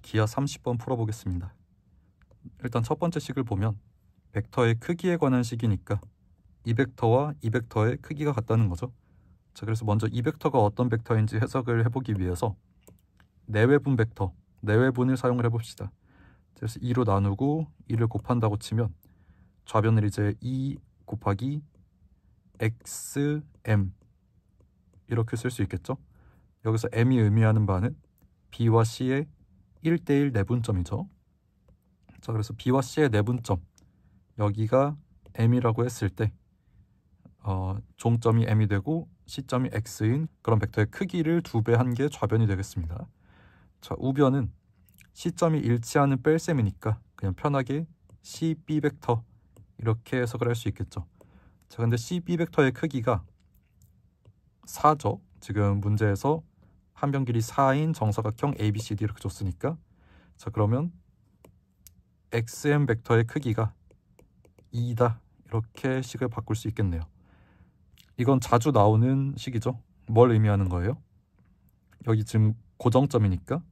기하 30번 풀어보겠습니다. 일단 첫 번째 식을 보면 벡터의 크기에 관한 식이니까 이 벡터와 이 벡터의 크기가 같다는 거죠. 자, 그래서 먼저 이 벡터가 어떤 벡터인지 해석을 해보기 위해서 내외분 벡터, 내외분을 사용을 해봅시다. 그래서 2로 나누고 2를 곱한다고 치면 좌변을 이제 2 곱하기 xm 이렇게 쓸 수 있겠죠. 여기서 m이 의미하는 바는 b와 c의 1대1 내분점이죠. 자, 그래서 b와 c의 내분점, 여기가 m이라고 했을 때 종점이 m이 되고 c점이 x인 그런 벡터의 크기를 2배 한 게 좌변이 되겠습니다. 자, 우변은 c점이 일치하는 뺄셈이니까 그냥 편하게 cb 벡터 이렇게 해석을 할 수 있겠죠. 자, 근데 cb 벡터의 크기가 4죠. 지금 문제에서 한 변 길이 4인 정사각형 ABCD 이렇게 줬으니까, 자, 그러면 XM 벡터의 크기가 2다 이렇게 식을 바꿀 수 있겠네요. 이건 자주 나오는 식이죠. 뭘 의미하는 거예요? 여기 지금 고정점이니까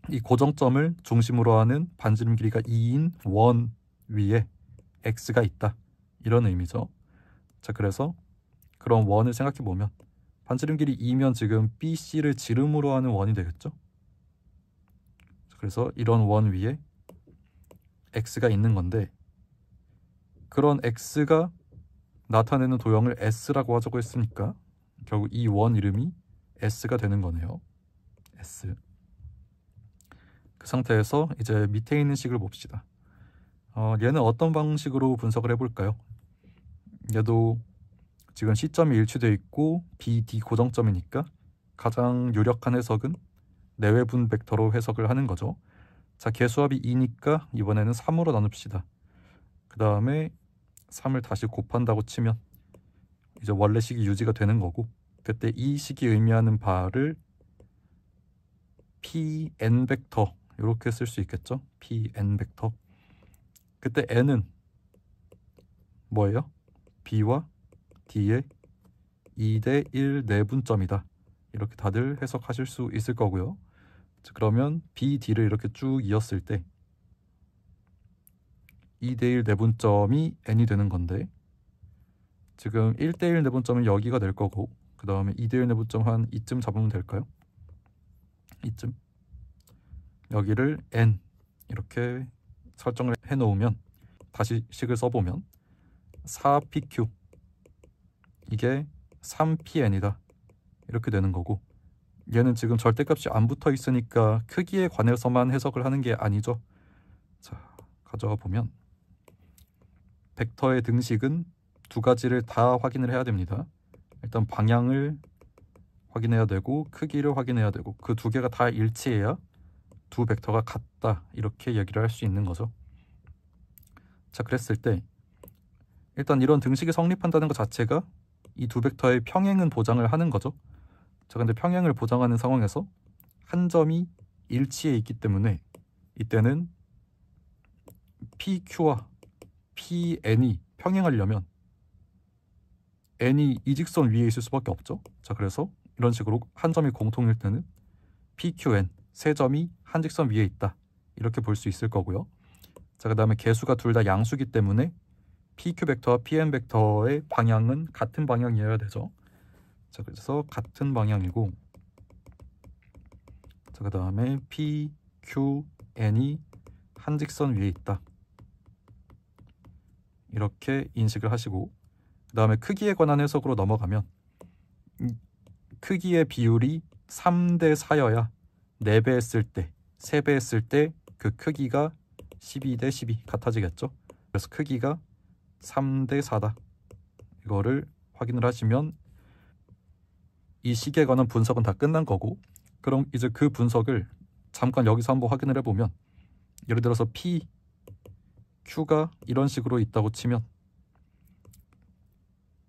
이 고정점을 중심으로 하는 반지름 길이가 2인 원 위에 X가 있다, 이런 의미죠. 자, 그래서 그런 원을 생각해 보면 반지름 길이 2면 지금 BC를 지름으로 하는 원이 되겠죠. 그래서 이런 원 위에 X가 있는 건데, 그런 X가 나타내는 도형을 S라고 하자고 했으니까 결국 이 원 이름이 S가 되는 거네요. S. 그 상태에서 이제 밑에 있는 식을 봅시다. 얘는 어떤 방식으로 분석을 해볼까요? 얘도 지금 C점이 일치되어 있고 BD 고정점이니까 가장 유력한 해석은 내외분 벡터로 해석을 하는 거죠. 자, 개수합이 2니까 이번에는 3으로 나눕시다. 그 다음에 3을 다시 곱한다고 치면 이제 원래 식이 유지가 되는 거고, 그때 이 식이 의미하는 바를 PN 벡터 이렇게 쓸 수 있겠죠. PN 벡터. 그때 N은 뭐예요? B와 D의 2대1 내분점이다. 이렇게 다들 해석하실 수 있을 거고요. 자, 그러면 B, D를 이렇게 쭉 이었을 때 2대1 내분점이 N이 되는 건데, 지금 1대1 내분점은 여기가 될 거고, 그 다음에 2대1 내분점 한 이쯤 잡으면 될까요? 이쯤. 여기를 N 이렇게 설정을 해 놓으면 다시 식을 써보면 4PQ 이게 3PN이다 이렇게 되는 거고, 얘는 지금 절대값이 안 붙어 있으니까 크기에 관해서만 해석을 하는 게 아니죠. 자, 가져가 보면 벡터의 등식은 두 가지를 다 확인을 해야 됩니다. 일단 방향을 확인해야 되고 크기를 확인해야 되고, 그 두 개가 다 일치해야 두 벡터가 같다 이렇게 얘기를 할 수 있는 거죠. 자, 그랬을 때 일단 이런 등식이 성립한다는 것 자체가 이 두 벡터의 평행은 보장을 하는 거죠. 자, 근데 평행을 보장하는 상황에서 한 점이 일치해 있기 때문에 이때는 PQ와 PN이 평행하려면 N이 이 직선 위에 있을 수밖에 없죠. 자, 그래서 이런 식으로 한 점이 공통일 때는 PQN 세 점이 한 직선 위에 있다 이렇게 볼 수 있을 거고요. 자, 그 다음에 개수가 둘 다 양수기 때문에 PQ 벡터와 PN 벡터의 방향은 같은 방향이어야 되죠. 자, 그래서 같은 방향이고, 자, 그 다음에 PQN이 한 직선 위에 있다 이렇게 인식을 하시고, 그 다음에 크기에 관한 해석으로 넘어가면 크기의 비율이 3대 4여야 4배 했을 때, 3배 했을 때 그 크기가 12대 12 같아지겠죠. 그래서 크기가 3대 4다. 이거를 확인을 하시면 이 식에 관한 분석은 다 끝난 거고, 그럼 이제 그 분석을 잠깐 여기서 한번 확인을 해보면, 예를 들어서 P, Q가 이런 식으로 있다고 치면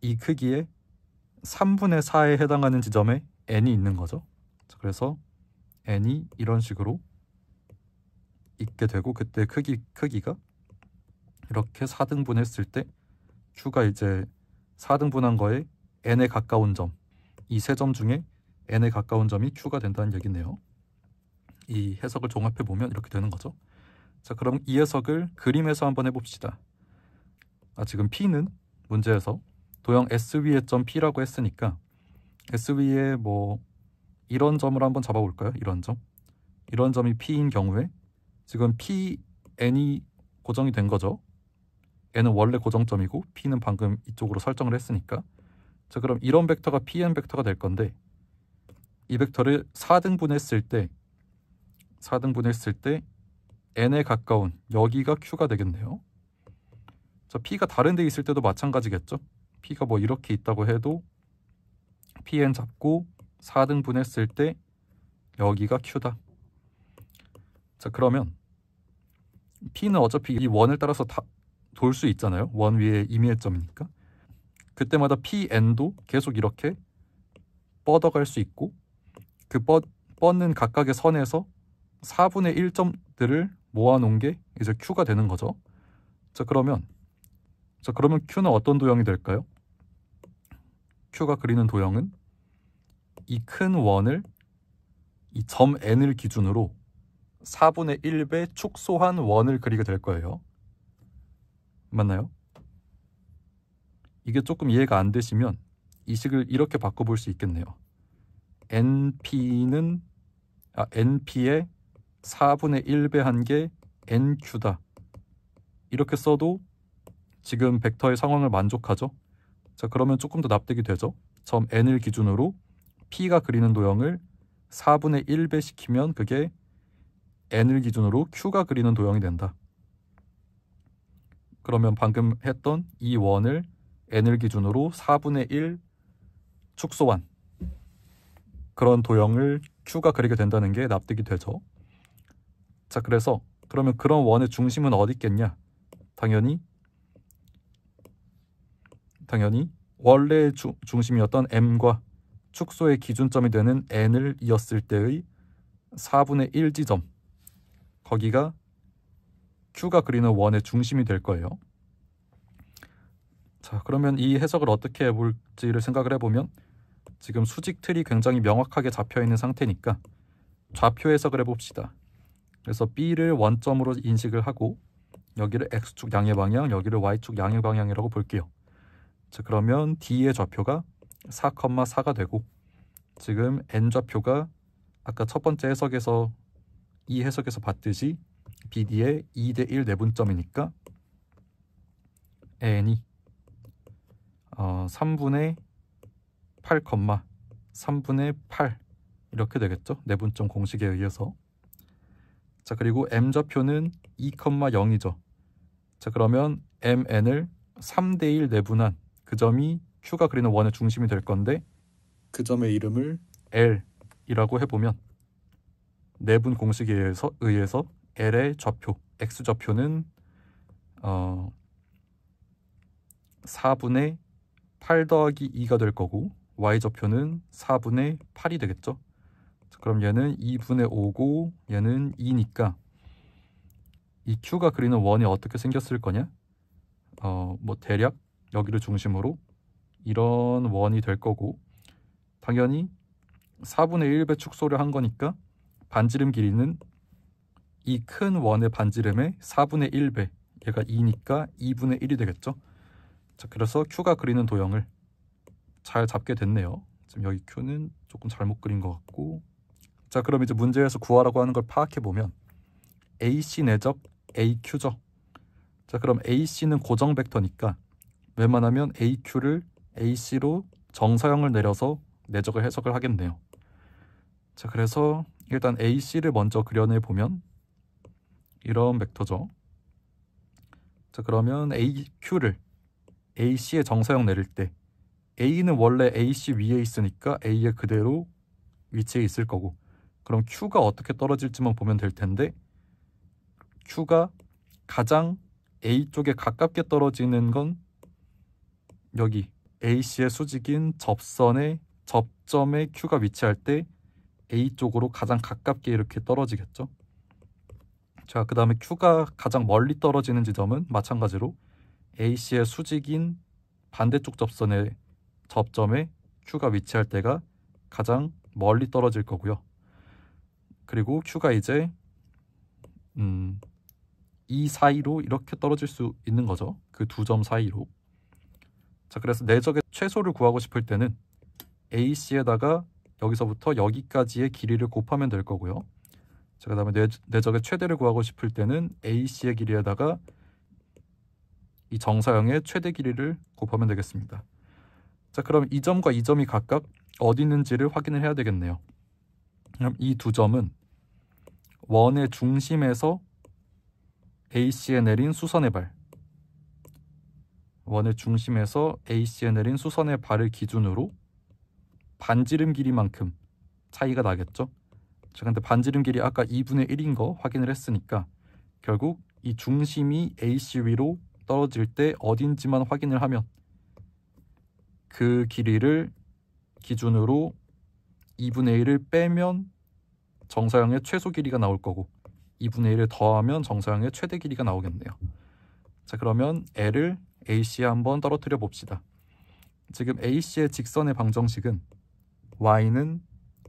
이 크기의 3분의 4에 해당하는 지점에 N이 있는 거죠. 자, 그래서 N이 이런 식으로 있게 되고, 그때 크기가 이렇게 4등분 했을 때 Q가 이제 4등분한 거에 N에 가까운 점, 이 세 점 중에 N에 가까운 점이 Q가 된다는 얘기네요. 이 해석을 종합해 보면 이렇게 되는 거죠. 자, 그럼 이 해석을 그림에서 한번 해봅시다. 지금 P는 문제에서 도형 SV의 점 P라고 했으니까 SV의 뭐 이런 점을 한번 잡아볼까요? 이런 점이 P인 경우에 지금 PN이 고정이 된 거죠. N은 원래 고정점이고 P는 방금 이쪽으로 설정을 했으니까. 자, 그럼 이런 벡터가 PN 벡터가 될 건데 이 벡터를 4등분했을 때 N에 가까운 여기가 Q가 되겠네요. 자, P가 다른 데 있을 때도 마찬가지겠죠. P가 뭐 이렇게 있다고 해도 PN 잡고 4등분했을 때 여기가 Q다. 자, 그러면 P는 어차피 이 원을 따라서 다 돌 수 있잖아요. 원 위에 임의점이니까. 그때마다 PN도 계속 이렇게 뻗어갈 수 있고 그 뻗는 각각의 선에서 4분의 1점들을 모아놓은 게 이제 Q가 되는 거죠. 자, 그러면 Q는 어떤 도형이 될까요? Q가 그리는 도형은 이 큰 원을 이 점 N을 기준으로 4분의 1배 축소한 원을 그리게 될 거예요. 맞나요? 이게 조금 이해가 안 되시면 이 식을 이렇게 바꿔볼 수 있겠네요. NP의 4분의 1배 한 게 NQ다. 이렇게 써도 지금 벡터의 상황을 만족하죠. 자, 그러면 조금 더 납득이 되죠. 점 N을 기준으로 P가 그리는 도형을 4분의 1배 시키면 그게 N을 기준으로 Q가 그리는 도형이 된다. 그러면 방금 했던 이 원을 N을 기준으로 4분의 1 축소한 그런 도형을 Q가 그리게 된다는 게 납득이 되죠. 자, 그러면 그런 원의 중심은 어디 있겠냐? 당연히 원래 중심이었던 M과 축소의 기준점이 되는 N을 이었을 때의 4분의 1 지점, 거기가 Q가 그리는 원의 중심이 될 거예요. 자, 그러면 이 해석을 어떻게 해볼지를 생각을 해보면 지금 수직 틀이 굉장히 명확하게 잡혀있는 상태니까 좌표 해석을 해봅시다. 그래서 B를 원점으로 인식을 하고 여기를 X축 양의 방향, 여기를 Y축 양의 방향이라고 볼게요. 자, 그러면 D의 좌표가 4,4가 되고 지금 N 좌표가 아까 첫 번째 해석에서 이 해석에서 봤듯이 BD의 2대 1 내분점이니까 N이 3분의 8,3분의 8 이렇게 되겠죠. 내분점 공식에 의해서. 자, 그리고 M 좌표는 2,0이죠. 자, 그러면 MN을 3대 1 내분한 그 점이 Q가 그리는 원의 중심이 될 건데 그 점의 이름을 L이라고 해보면 내분 공식에 의해서 L의 좌표, X 좌표는 4분의 8 더하기 2가 될 거고 Y 좌표는 4분의 8이 되겠죠. 자, 그럼 얘는 2분의 5고 얘는 2니까 이 Q가 그리는 원이 어떻게 생겼을 거냐? 뭐 대략 여기를 중심으로 이런 원이 될 거고 당연히 4분의 1배 축소를 한 거니까 반지름 길이는 이 큰 원의 반지름의 4분의 1배, 얘가 2니까 2분의 1이 되겠죠. 자, 그래서 Q가 그리는 도형을 잘 잡게 됐네요. 지금 여기 Q는 조금 잘못 그린 것 같고. 자, 그럼 이제 문제에서 구하라고 하는 걸 파악해 보면 AC 내적 AQ죠. 자, 그럼 AC는 고정 벡터니까 웬만하면 AQ를 AC로 정사형을 내려서 내적을 해석을 하겠네요. 자, 그래서 일단 AC를 먼저 그려내 보면 이런 벡터죠. 자, 그러면 AQ를 AC의 정사형 내릴 때 A는 원래 AC 위에 있으니까 A에 그대로 위치해 있을 거고 그럼 Q가 어떻게 떨어질지만 보면 될 텐데 Q가 가장 A 쪽에 가깝게 떨어지는 건 여기 AC의 수직인 접선의 접점에 Q가 위치할 때 A 쪽으로 가장 가깝게 이렇게 떨어지겠죠. 자, 그 다음에 Q가 가장 멀리 떨어지는 지점은 마찬가지로 AC의 수직인 반대쪽 접선의 접점에 Q가 위치할 때가 가장 멀리 떨어질 거고요. 그리고 Q가 이제 이 사이로 이렇게 떨어질 수 있는 거죠. 그 두 점 사이로. 자, 그래서 내적의 최소를 구하고 싶을 때는 AC에다가 여기서부터 여기까지의 길이를 곱하면 될 거고요. 자, 그 다음에 내적의 최대를 구하고 싶을 때는 AC의 길이에다가 이 정사형의 최대 길이를 곱하면 되겠습니다. 자, 그럼 이 점과 이 점이 각각 어디 있는지를 확인을 해야 되겠네요. 그럼 이 두 점은 원의 중심에서 AC에 내린 수선의 발, 원의 중심에서 AC에 내린 수선의 발을 기준으로 반지름 길이만큼 차이가 나겠죠. 자, 근데 반지름 길이 아까 2분의 1인 거 확인을 했으니까 결국 이 중심이 AC 위로 떨어질 때 어딘지만 확인을 하면 그 길이를 기준으로 2분의 1을 빼면 정사형의 최소 길이가 나올 거고 2분의 1을 더하면 정사형의 최대 길이가 나오겠네요. 자, 그러면 L을 AC에 한번 떨어뜨려 봅시다. 지금 AC의 직선의 방정식은 Y는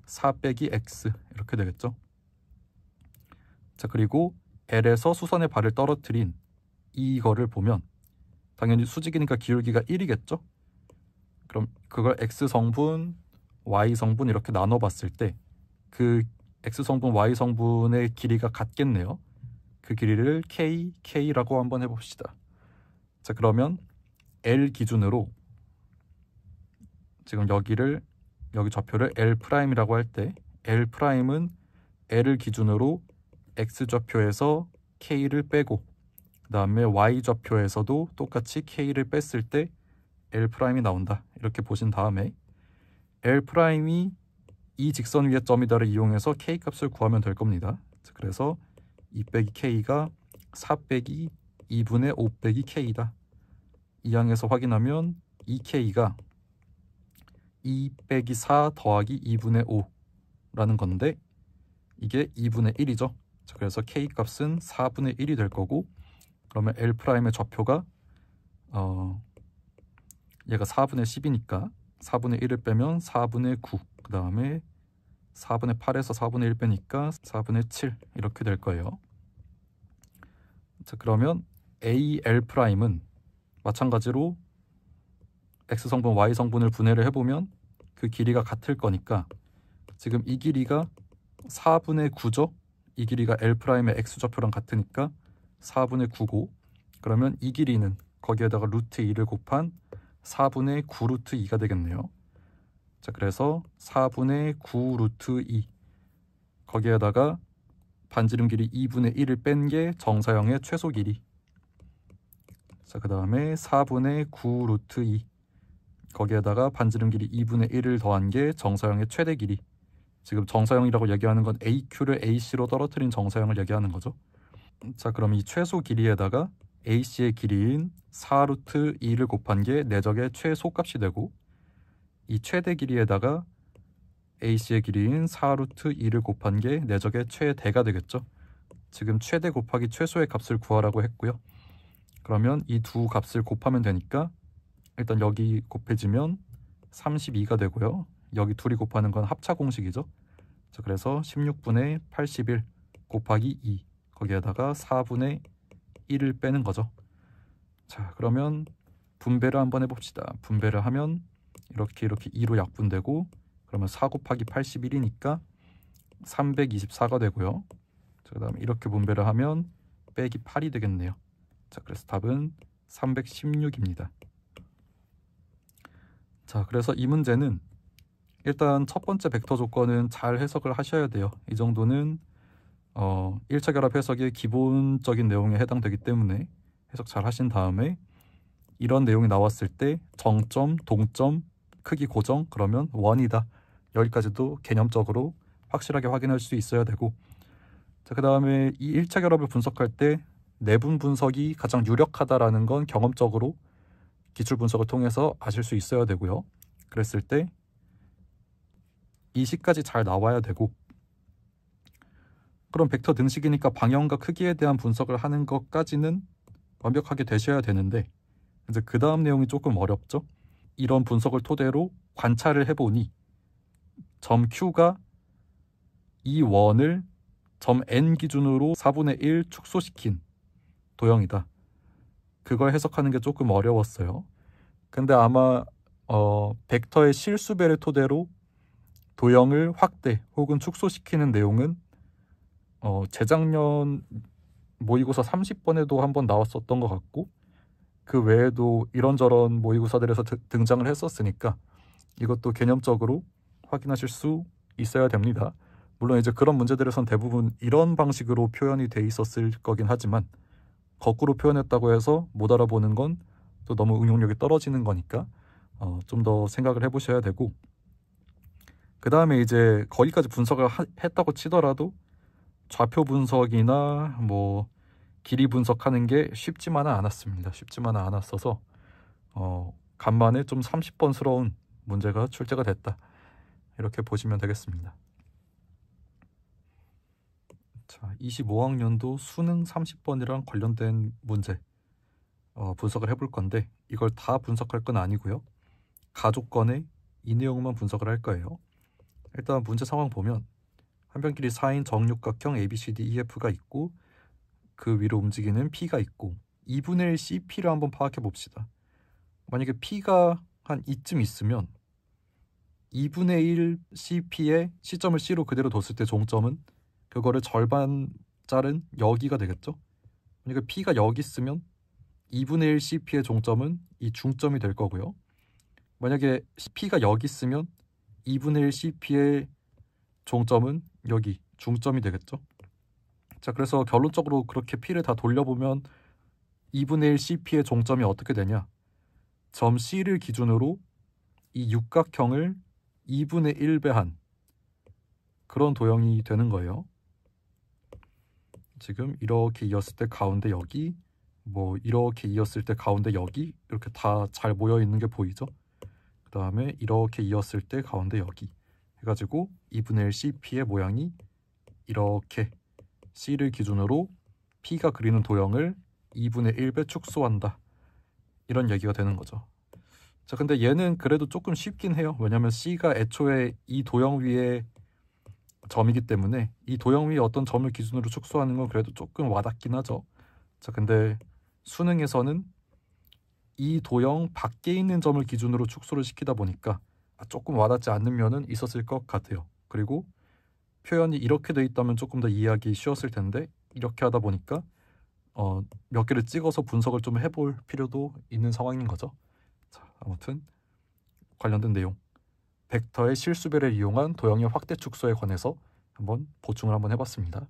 4 빼기 X 이렇게 되겠죠. 자, 그리고 L에서 수선의 발을 떨어뜨린 이거를 보면 당연히 수직이니까 기울기가 1이겠죠. 그럼 그걸 X성분, Y성분 이렇게 나눠 봤을 때 그 X성분, Y성분의 길이가 같겠네요. 그 길이를 K라고 한번 해봅시다. 자, 그러면 L 기준으로 지금 여기 좌표를 L'이라고 할 때 L'은 L을 기준으로 X좌표에서 K를 빼고 그 다음에 Y좌표에서도 똑같이 K를 뺐을 때 L'이 나온다. 이렇게 보신 다음에 L'이 이 직선 위의 점이다를 이용해서 K 값을 구하면 될 겁니다. 그래서 2 빼기 K가 4 빼기 2분의 5 빼기 K다. 이 항에서 확인하면 2K가 2 빼기 4 더하기 2분의 5라는 건데 이게 2분의 1이죠. 자, 그래서 K 값은 4분의 1이 될 거고 그러면 L'의 좌표가 얘가 4분의 10이니까 4분의 1을 빼면 4분의 9, 그 다음에 4분의 8에서 4분의 1 빼니까 4분의 7 이렇게 될 거예요. 자, 그러면 AL'은 마찬가지로 X성분, Y성분을 분해를 해보면 그 길이가 같을 거니까 지금 이 길이가 4분의 9죠. 이 길이가 L'의 X좌표랑 같으니까 4분의 9고 그러면 이 길이는 거기에다가 루트 2를 곱한 4분의 9 루트 2가 되겠네요. 자, 그래서 4분의 9 루트 2 거기에다가 반지름 길이 2분의 1을 뺀 게 정사형의 최소 길이. 자, 그 다음에 4분의 9 루트 2 거기에다가 반지름 길이 2분의 1을 더한 게 정사형의 최대 길이. 지금 정사형이라고 얘기하는 건 AQ를 AC로 떨어뜨린 정사형을 얘기하는 거죠. 자, 그럼 이 최소 길이에다가 AC의 길이인 4 루트 2를 곱한 게 내적의 최소값이 되고 이 최대 길이에다가 AC의 길이인 4 루트 2를 곱한 게 내적의 최대가 되겠죠. 지금 최대 곱하기 최소의 값을 구하라고 했고요. 그러면 이 두 값을 곱하면 되니까 일단 여기 곱해지면 32가 되고요. 여기 둘이 곱하는 건 합차 공식이죠. 자, 그래서 16분의 81 곱하기 2 거기에다가 4분의 1을 빼는 거죠. 자, 그러면 분배를 한번 해봅시다. 분배를 하면 이렇게 2로 약분되고 그러면 4 곱하기 81이니까 324가 되고요. 자, 그 다음에 이렇게 분배를 하면 빼기 8이 되겠네요. 자, 그래서 답은 316입니다. 자, 그래서 이 문제는 일단 첫 번째 벡터 조건은 잘 해석을 하셔야 돼요. 이 정도는 1차 결합 해석의 기본적인 내용에 해당되기 때문에 해석 잘 하신 다음에 이런 내용이 나왔을 때 정점, 동점, 크기 고정 그러면 원이다. 여기까지도 개념적으로 확실하게 확인할 수 있어야 되고 자, 그 다음에 이 1차 결합을 분석할 때 내분 분석이 가장 유력하다라는 건 경험적으로 기출 분석을 통해서 아실 수 있어야 되고요. 그랬을 때 이 식까지 잘 나와야 되고 그럼 벡터 등식이니까 방향과 크기에 대한 분석을 하는 것까지는 완벽하게 되셔야 되는데 이제 그 다음 내용이 조금 어렵죠. 이런 분석을 토대로 관찰을 해보니 점 Q가 이 원을 점 n 기준으로 4분의 1 축소시킨 도형이다. 그걸 해석하는 게 조금 어려웠어요. 근데 아마 벡터의 실수배를 토대로 도형을 확대 혹은 축소시키는 내용은 재작년 모의고사 30번에도 한번 나왔었던 것 같고, 그 외에도 이런저런 모의고사들에서 등장을 했었으니까 이것도 개념적으로 확인하실 수 있어야 됩니다. 물론 이제 그런 문제들에선 대부분 이런 방식으로 표현이 돼 있었을 거긴 하지만, 거꾸로 표현했다고 해서 못 알아보는 건 또 너무 응용력이 떨어지는 거니까 좀 더 생각을 해보셔야 되고, 그 다음에 이제 거기까지 분석을 했다고 치더라도 좌표 분석이나 뭐 길이 분석하는 게 쉽지만은 않았습니다. 쉽지만은 않았어서 간만에 좀 30번스러운 문제가 출제가 됐다, 이렇게 보시면 되겠습니다. 자, 25학년도 수능 30번이랑 관련된 문제 분석을 해볼 건데, 이걸 다 분석할 건 아니고요. 가족권의 이 내용만 분석을 할 거예요. 일단 문제 상황 보면 한 변길이 4인 정육각형 ABCDEF가 있고, 그 위로 움직이는 P가 있고 2분의 1 CP를 한번 파악해 봅시다. 만약에 P가 한 이쯤 있으면 2분의 1 CP에 시점을 C로 그대로 뒀을 때 종점은 그거를 절반 자른 여기가 되겠죠. 만약에 P가 여기 있으면 2분의 1 CP의 종점은 이 중점이 될 거고요. 만약에 P가 여기 있으면 2분의 1 CP의 종점은 여기 중점이 되겠죠. 자, 그래서 결론적으로 그렇게 P를 다 돌려보면 2분의 1 CP의 종점이 어떻게 되냐, 점 C를 기준으로 이 육각형을 2분의 1배한 그런 도형이 되는 거예요. 지금 이렇게 이었을 때 가운데 여기, 뭐 이렇게 이었을 때 가운데 여기, 이렇게 다 잘 모여 있는 게 보이죠. 그 다음에 이렇게 이었을 때 가운데 여기 해가지고 2분의 1 CP의 모양이 이렇게 C를 기준으로 P가 그리는 도형을 2분의 1배 축소한다, 이런 얘기가 되는 거죠. 자, 근데 얘는 그래도 조금 쉽긴 해요. 왜냐면 C가 애초에 이 도형 위에 점이기 때문에 이 도형 위에 어떤 점을 기준으로 축소하는 건 그래도 조금 와닿긴 하죠. 자, 근데 수능에서는 이 도형 밖에 있는 점을 기준으로 축소를 시키다 보니까 조금 와닿지 않는 면은 있었을 것 같아요. 그리고 표현이 이렇게 돼 있다면 조금 더 이해하기 쉬웠을 텐데, 이렇게 하다 보니까 몇 개를 찍어서 분석을 좀 해볼 필요도 있는 상황인 거죠. 자, 아무튼 관련된 내용, 벡터의 실수배를 이용한 도형의 확대 축소에 관해서 한번 보충을 한번 해봤습니다.